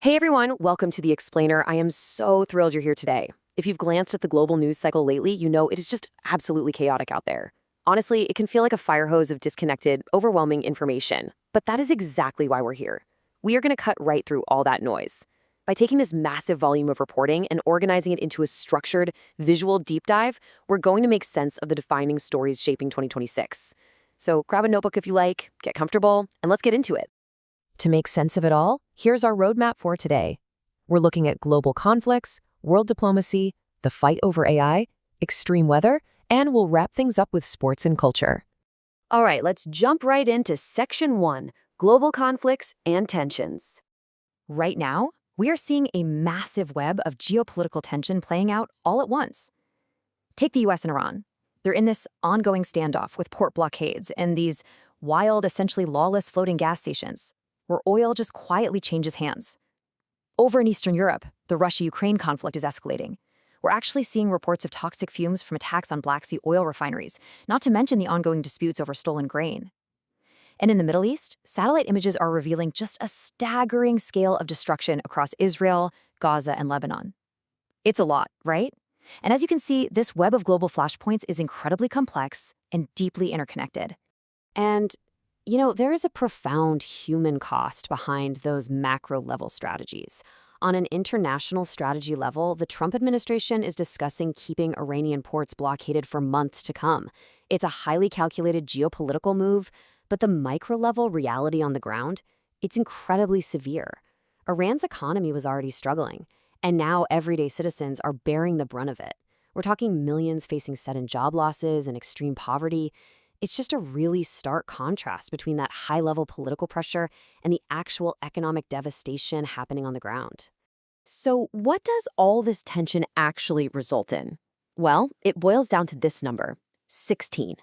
Hey everyone, welcome to The Explainer. I am so thrilled you're here today. If you've glanced at the global news cycle lately, you know it is just absolutely chaotic out there. Honestly, it can feel like a fire hose of disconnected, overwhelming information. But that is exactly why we're here. We are going to cut right through all that noise. By taking this massive volume of reporting and organizing it into a structured, visual deep dive, we're going to make sense of the defining stories shaping 2026. So grab a notebook if you like, get comfortable, and let's get into it. To make sense of it all, here's our roadmap for today. We're looking at global conflicts, world diplomacy, the fight over AI, extreme weather, and we'll wrap things up with sports and culture. All right, let's jump right into Section 1, Global Conflicts and Tensions. Right now, we are seeing a massive web of geopolitical tension playing out all at once. Take the US and Iran. They're in this ongoing standoff with port blockades and these wild, essentially lawless floating gas stations, where oil just quietly changes hands. Over in Eastern Europe, the Russia-Ukraine conflict is escalating. We're actually seeing reports of toxic fumes from attacks on Black Sea oil refineries, not to mention the ongoing disputes over stolen grain. And in the Middle East, satellite images are revealing just a staggering scale of destruction across Israel, Gaza, and Lebanon. It's a lot, right? And as you can see, this web of global flashpoints is incredibly complex and deeply interconnected. And there is a profound human cost behind those macro-level strategies. On an international strategy level, the Trump administration is discussing keeping Iranian ports blockaded for months to come. It's a highly calculated geopolitical move, but the micro-level reality on the ground, it's incredibly severe. Iran's economy was already struggling, and now everyday citizens are bearing the brunt of it. We're talking millions facing sudden job losses and extreme poverty. It's just a really stark contrast between that high-level political pressure and the actual economic devastation happening on the ground. So what does all this tension actually result in? Well, it boils down to this number, 16.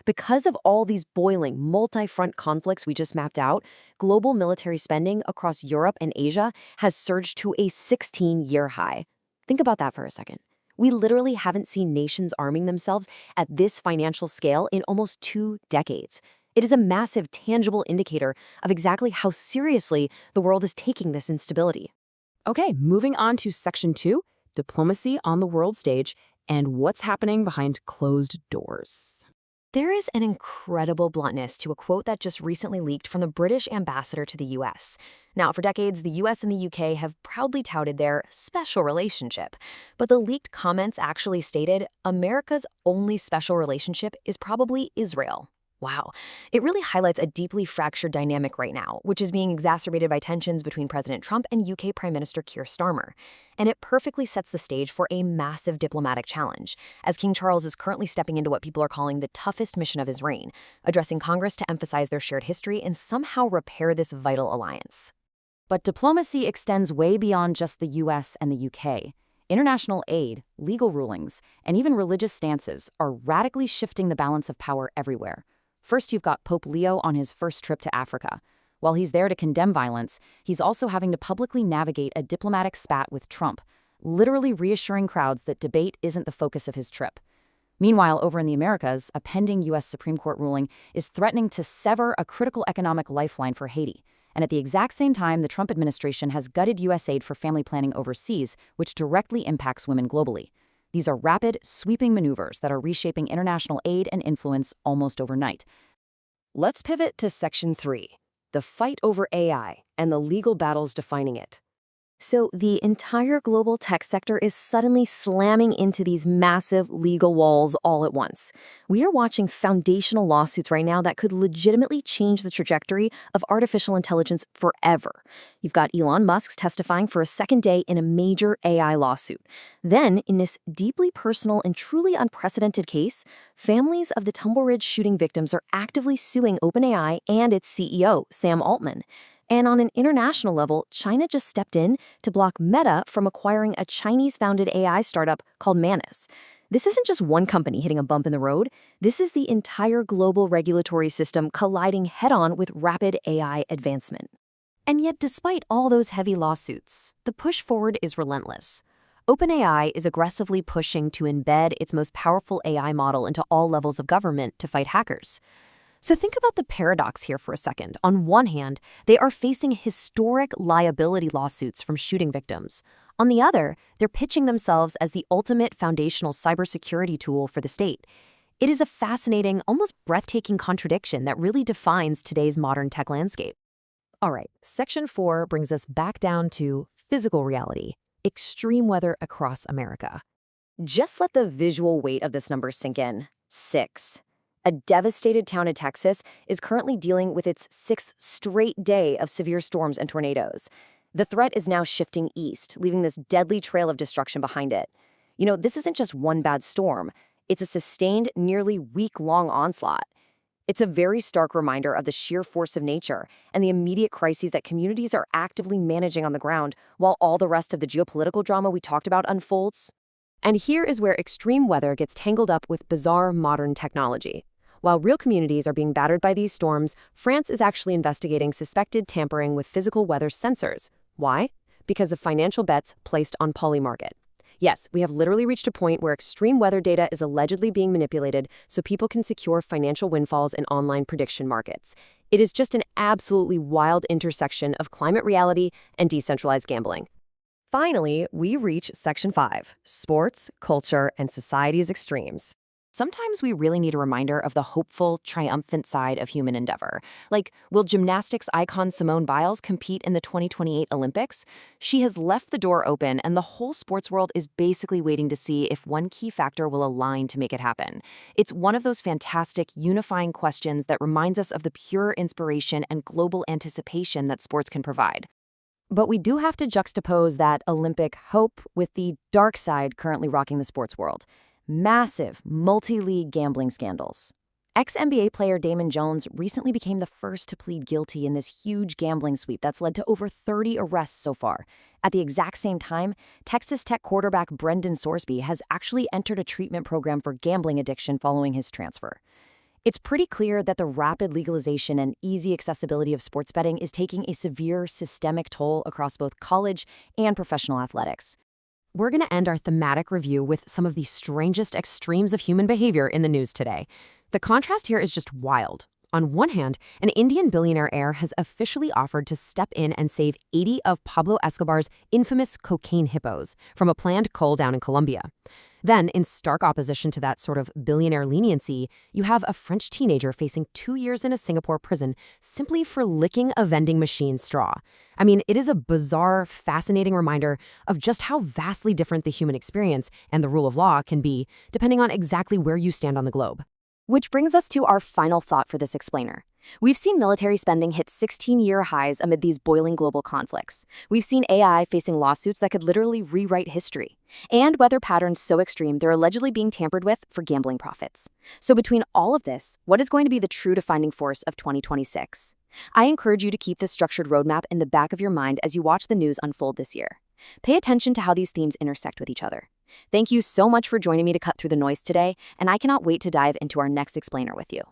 Because of all these boiling, multi-front conflicts we just mapped out, global military spending across Europe and Asia has surged to a 16-year high. Think about that for a second. We literally haven't seen nations arming themselves at this financial scale in almost 2 decades. It is a massive, tangible indicator of exactly how seriously the world is taking this instability. Okay, moving on to Section 2, Diplomacy on the World Stage and what's happening behind closed doors. There is an incredible bluntness to a quote that just recently leaked from the British ambassador to the US. Now, for decades, the US and the UK have proudly touted their special relationship, but the leaked comments actually stated America's only special relationship is probably Israel. Wow. It really highlights a deeply fractured dynamic right now, which is being exacerbated by tensions between President Trump and UK Prime Minister Keir Starmer. And it perfectly sets the stage for a massive diplomatic challenge, as King Charles is currently stepping into what people are calling the toughest mission of his reign, addressing Congress to emphasize their shared history and somehow repair this vital alliance. But diplomacy extends way beyond just the US and the UK. International aid, legal rulings, and even religious stances are radically shifting the balance of power everywhere. First, you've got Pope Leo on his first trip to Africa. While he's there to condemn violence, he's also having to publicly navigate a diplomatic spat with Trump, literally reassuring crowds that debate isn't the focus of his trip. Meanwhile, over in the Americas, a pending U.S. Supreme Court ruling is threatening to sever a critical economic lifeline for Haiti. And at the exact same time, the Trump administration has gutted U.S. aid for family planning overseas, which directly impacts women globally. These are rapid, sweeping maneuvers that are reshaping international aid and influence almost overnight. Let's pivot to Section 3, the fight over AI and the legal battles defining it. So the entire global tech sector is suddenly slamming into these massive legal walls all at once. We are watching foundational lawsuits right now that could legitimately change the trajectory of artificial intelligence forever. You've got Elon Musk testifying for a second day in a major AI lawsuit. Then, in this deeply personal and truly unprecedented case, families of the Tumble Ridge shooting victims are actively suing OpenAI and its CEO, Sam Altman. And on an international level, China just stepped in to block Meta from acquiring a Chinese-founded AI startup called Manus. This isn't just one company hitting a bump in the road. This is the entire global regulatory system colliding head-on with rapid AI advancement. And yet, despite all those heavy lawsuits, the push forward is relentless. OpenAI is aggressively pushing to embed its most powerful AI model into all levels of government to fight hackers. So think about the paradox here for a second. On one hand, they are facing historic liability lawsuits from shooting victims. On the other, they're pitching themselves as the ultimate foundational cybersecurity tool for the state. It is a fascinating, almost breathtaking contradiction that really defines today's modern tech landscape. All right, Section 4 brings us back down to physical reality, extreme weather across America. Just let the visual weight of this number sink in. 6. A devastated town in Texas is currently dealing with its 6th straight day of severe storms and tornadoes. The threat is now shifting east, leaving this deadly trail of destruction behind it. This isn't just one bad storm. It's a sustained, nearly week-long onslaught. It's a very stark reminder of the sheer force of nature and the immediate crises that communities are actively managing on the ground while all the rest of the geopolitical drama we talked about unfolds. And here is where extreme weather gets tangled up with bizarre modern technology. While real communities are being battered by these storms, France is actually investigating suspected tampering with physical weather sensors. Why? Because of financial bets placed on Polymarket. Yes, we have literally reached a point where extreme weather data is allegedly being manipulated so people can secure financial windfalls in online prediction markets. It is just an absolutely wild intersection of climate reality and decentralized gambling. Finally, we reach Section 5, sports, culture, and society's extremes. Sometimes we really need a reminder of the hopeful, triumphant side of human endeavor. Like, will gymnastics icon Simone Biles compete in the 2028 Olympics? She has left the door open, and the whole sports world is basically waiting to see if one key factor will align to make it happen. It's one of those fantastic, unifying questions that reminds us of the pure inspiration and global anticipation that sports can provide. But we do have to juxtapose that Olympic hope with the dark side currently rocking the sports world. Massive, multi-league gambling scandals. Ex-NBA player Damon Jones recently became the first to plead guilty in this huge gambling sweep that's led to over 30 arrests so far. At the exact same time, Texas Tech quarterback Brendan Sorsby has actually entered a treatment program for gambling addiction following his transfer. It's pretty clear that the rapid legalization and easy accessibility of sports betting is taking a severe systemic toll across both college and professional athletics. We're going to end our thematic review with some of the strangest extremes of human behavior in the news today. The contrast here is just wild. On one hand, an Indian billionaire heir has officially offered to step in and save 80 of Pablo Escobar's infamous cocaine hippos from a planned cull down in Colombia. Then, in stark opposition to that sort of billionaire leniency, you have a French teenager facing 2 years in a Singapore prison simply for licking a vending machine straw. I mean, it is a bizarre, fascinating reminder of just how vastly different the human experience and the rule of law can be, depending on exactly where you stand on the globe. Which brings us to our final thought for this explainer. We've seen military spending hit 16-year highs amid these boiling global conflicts. We've seen AI facing lawsuits that could literally rewrite history. And weather patterns so extreme they're allegedly being tampered with for gambling profits. So between all of this, what is going to be the true defining force of 2026? I encourage you to keep this structured roadmap in the back of your mind as you watch the news unfold this year. Pay attention to how these themes intersect with each other. Thank you so much for joining me to cut through the noise today, and I cannot wait to dive into our next explainer with you.